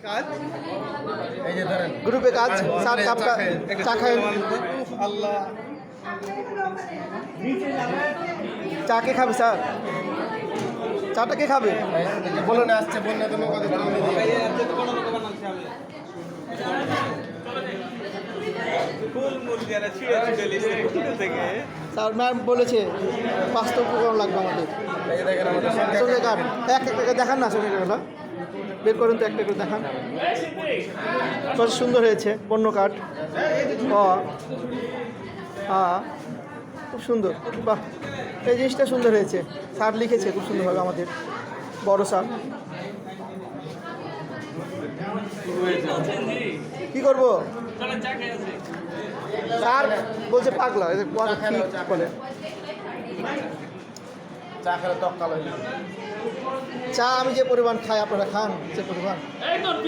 কাজ এই যে ধরেন গ্রুপে কাজ স্যার কাপ চা খায় আল্লাহ চা কে খাবে স্যার চাটা কে খাবে বলুন আসছে বন্যা তো নৌকা থেকে স্যার ম্যাম বলেছে বাস্তব প্রোগ্রাম লাগবে আমাদের দেখেন আমাদের সঙ্গে কার্ড এক একটা দেখান না সঙ্গে কার্ডটা বের করুন তো একটা করে দেখান কত সুন্দর হয়েছে পণ্য কার্ড খুব সুন্দর বাহ এই জিনিসটা সুন্দর হয়েছে স্যার লিখেছে খুব সুন্দরভাবে আমাদের বড় স্যার কি করবো স্যার বলছে পাগলা বলে চা খেলে তক কালো হয়ে যাবে। চা আমি যে পরিমাণ খাই আপনারা খান যে পরিমাণ